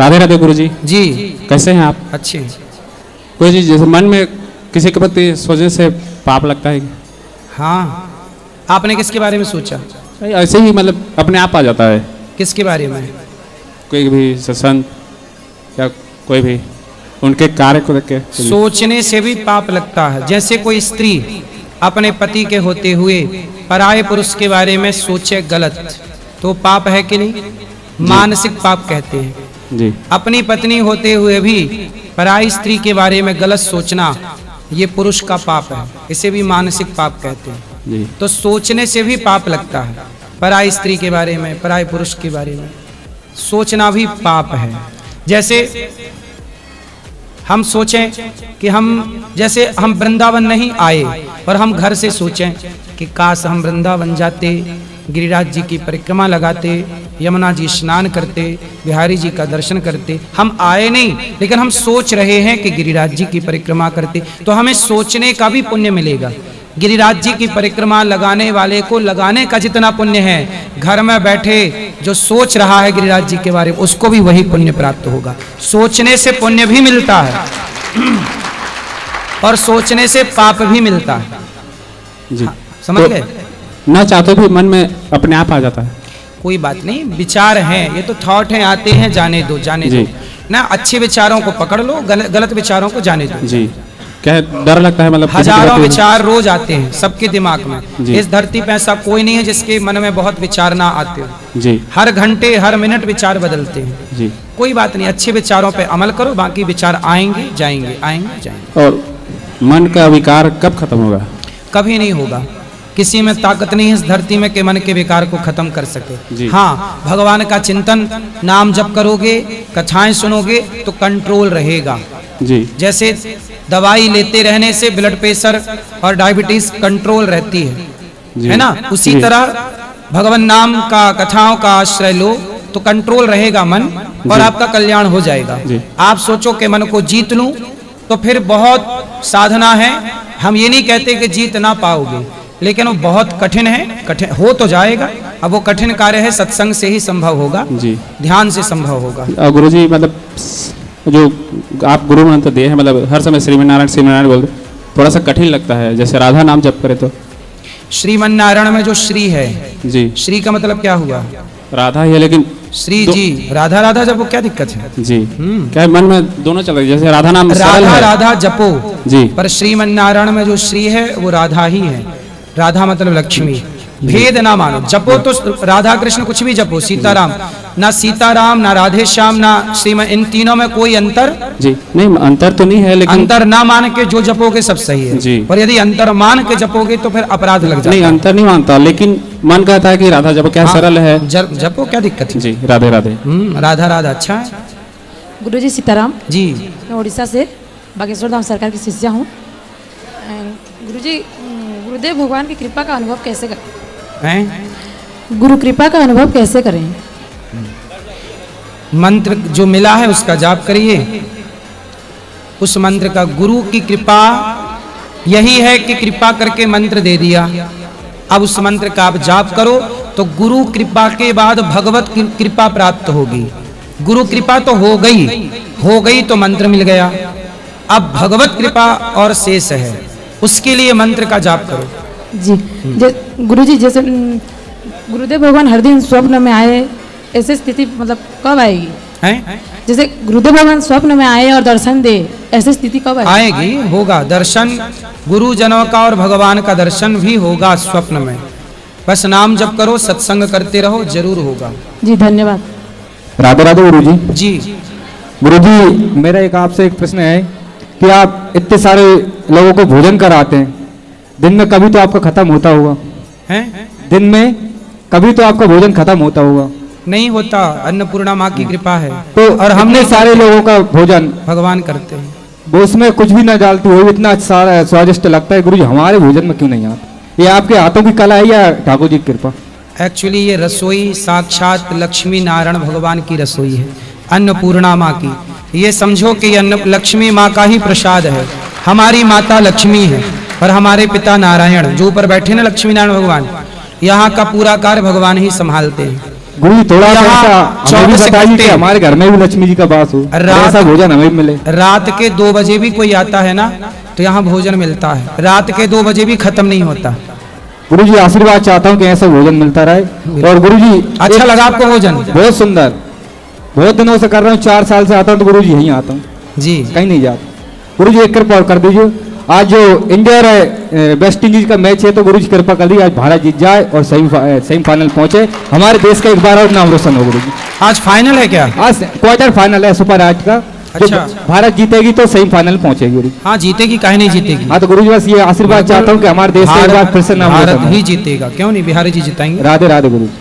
राधे राधे गुरुजी। जी कैसे हैं आप? अच्छे। गुरुजी, जैसे मन में किसी के प्रति सोचने से पाप लगता है? हाँ, आपने किसके बारे में सोचा? ऐसे ही मतलब अपने आप आ जाता है। किसके बारे में? कोई भी संत या कोई भी उनके कार्य को देख के सोचने से भी पाप लगता है। जैसे कोई स्त्री अपने पति के होते हुए पराये पुरुष के बारे में सोचे गलत, तो पाप है कि नहीं? मानसिक पाप कहते हैं। जी। अपनी पत्नी होते हुए भी पराई स्त्री के बारे में गलत सोचना, ये पुरुष का पाप है, इसे भी मानसिक पाप कहते हैं। जी। तो सोचने से भी पाप लगता है। पराई स्त्री के बारे में, पराये पुरुष के बारे में सोचना भी पाप है। जैसे हम सोचें कि जैसे हम वृंदावन नहीं आए और हम घर से सोचें कि काश हम वृंदावन जाते, गिरिराज जी की परिक्रमा लगाते, यमुना जी स्नान करते, बिहारी जी का दर्शन करते। हम आए नहीं, लेकिन हम सोच रहे हैं कि गिरिराज जी की परिक्रमा करते, तो हमें सोचने का भी पुण्य मिलेगा। गिरिराज जी की परिक्रमा लगाने वाले को लगाने का जितना पुण्य है, घर में बैठे जो सोच रहा है गिरिराज जी के बारे में, उसको भी वही पुण्य प्राप्त होगा। सोचने से पुण्य भी मिलता है और सोचने से पाप भी मिलता है। जी। हाँ, समझ गए? ना चाहते भी मन में अपने आप आ जाता है। कोई बात नहीं, विचार हैं, ये तो थॉट हैं, आते हैं, जाने दो, जाने दो ना। अच्छे विचारों को पकड़ लो, गलत विचारों को जाने दो। जी। क्या है, डर लगता है मतलब हजारों विचार रोज आते हैं सबके दिमाग में। जी। इस धरती पे ऐसा कोई नहीं है जिसके मन में बहुत विचार ना आते हो। जी। हर घंटे हर मिनट विचार बदलते हैं। जी। कोई बात नहीं, अच्छे विचारों पे अमल करो, बाकी विचार आएंगे जाएंगे, आएंगे जाएंगे। और मन का विकार कब खत्म होगा? कभी नहीं होगा। किसी में ताकत नहीं है इस धरती में कि मन के विकार को खत्म कर सके। हाँ, भगवान का चिंतन, नाम जप करोगे, कथाएं सुनोगे तो कंट्रोल रहेगा। जी। जैसे दवाई लेते रहने से ब्लड प्रेशर और डायबिटीज कंट्रोल रहती है ना, उसी तरह भगवान नाम का, कथाओं का आश्रय लो तो कंट्रोल रहेगा मन और आपका कल्याण हो जाएगा। आप सोचो कि मन को जीत लूं, तो फिर बहुत साधना है। हम ये नहीं कहते कि जीत ना पाओगे, लेकिन वो बहुत कठिन है। कठिन हो तो जाएगा। अब वो कठिन कार्य है, सत्संग से ही संभव होगा। जी। ध्यान से संभव होगा। गुरुजी, मतलब जो आप गुरु मंत्र दिए हैं, मतलब हर समय श्रीमन नारायण बोलते, थोड़ा सा कठिन लगता है। जैसे राधा नाम जप करे तो श्रीमन नारायण में जो श्री है, जी, श्री का मतलब क्या हुआ? राधा ही है, लेकिन श्री जी, राधा राधा जब वो क्या दिक्कत है? जी। क्या मन में दोनों चल रही है? जैसे राधा नाम राधा राधा जपो जी, पर श्रीमन नारायण में जो श्री है वो राधा ही है। राधा मतलब लक्ष्मी। भेद ना मानो, जपो तो राधा कृष्ण कुछ भी जपो, सीताराम ना, सीताराम ना राधे श्याम ना श्रीमन, इन तीनों में कोई अंतर जी नहीं। अंतर तो नहीं है, लेकिन अंतर ना मान के जो जपोगे सब सही है जी। और यदि अंतर मान के जपोगे तो फिर अपराध लग जाता है। नहीं, अंतर नहीं मानता, लेकिन मन कहता है कि राधा जपो, क्या सरल है। जपो, क्या दिक्कत है? जी। राधे राधे। राधा राधा अच्छा है। गुरुजी सीताराम जी। मैं उड़ीसा से बागेश्वर धाम सरकार की शिष्या हूँ। गुरुजी, गुरुदेव भगवान की कृपा का अनुभव कैसे करें? गुरु कृपा का अनुभव कैसे करें? मंत्र जो मिला है उसका जाप करिए। उस मंत्र का, गुरु की कृपा यही है कि कृपा करके मंत्र दे दिया। अब उस मंत्र का आप जाप करो तो गुरु कृपा के बाद भगवत कृपा प्राप्त होगी। गुरु कृपा तो हो गई तो मंत्र मिल गया। अब भगवत कृपा और शेष है, उसके लिए मंत्र का जाप करो। जी। गुरुजी, जैसे गुरुदेव भगवान हर दिन स्वप्न में आए, ऐसी स्थिति मतलब कब आएगी? हैं? जैसे गुरुदेव भगवान स्वप्न में आए और दर्शन दे, ऐसी स्थिति कब आएगी? होगा दर्शन, गुरुजनों का और भगवान का दर्शन भी होगा स्वप्न में। बस नाम जप करो, सत्संग करते रहो, जरूर होगा। जी, धन्यवाद। राधे राधे गुरुजी। जी। गुरुजी, मेरा एक आपसे एक प्रश्न है कि आप इतने सारे लोगों को भोजन कराते हैं, दिन में कभी तो आपका खत्म होता होगा? हैं? दिन में कभी तो आपका भोजन खत्म होता होगा? नहीं होता, अन्नपूर्णा माँ की कृपा है। तो और हमने सारे लोगों का भोजन भगवान करते हैं, वो उसमें कुछ भी ना डालते हो, इतना सारा स्वादिष्ट लगता है। गुरुजी, हमारे भोजन में क्यों नहीं आता? ये आपके हाथों की कला है या ठाकुर जी की कृपा? एक्चुअली ये रसोई साक्षात लक्ष्मी नारायण भगवान की रसोई है, अन्नपूर्णा माँ की। ये समझो कि अन्न लक्ष्मी माँ का ही प्रसाद है। हमारी माता लक्ष्मी है और हमारे पिता नारायण, जो ऊपर बैठे ना लक्ष्मी नारायण भगवान, यहाँ का पूरा कार्य भगवान ही संभालते हैं। गुरु जी थोड़ा सा यहाँ ऐसा हमें भी 24 बताइए कि घंटे हमारे घर में भी लक्ष्मी जी का वास हो, ऐसा भोजन हमें भी मिले। रात के 2 बजे भी कोई आता है ना तो यहाँ भोजन मिलता है, रात के 2 बजे भी खत्म नहीं होता। गुरु जी आशीर्वाद चाहता हूँ कि ऐसा भोजन मिलता रहे। और गुरु जी अच्छा लगा आपको भोजन? बहुत सुंदर, बहुत दिनों से कर रहा हूँ, 4 साल से आता हूँ तो गुरु जी यहीं आता हूँ जी, कहीं नहीं जाता। गुरु जी एक कृपा और कर दीजिए, आज जो इंडिया और वेस्ट इंडीज का मैच है तो गुरु जी कृपा कर लीजिए आज भारत जीत जाए और सेमीफाइनल पहुंचे, हमारे देश का एक बार और नाम रोशन हो। गुरु जी आज फाइनल है क्या? आज क्वार्टर फाइनल है सुपर 8 का। अच्छा। भारत जीतेगी तो सेमीफाइनल पहुंचेगी गुरु जी। हाँ जीतेगी, काहे नहीं जीतेगी। हाँ तो गुरु जी बस ये आशीर्वाद चाहता हूँ कि हमारे देश का एक बार फिर से नाम रोशन भारत हो। ही जीतेगा, क्यों नहीं, बिहारी जी जिताएंगे। राधे राधे गुरु जी।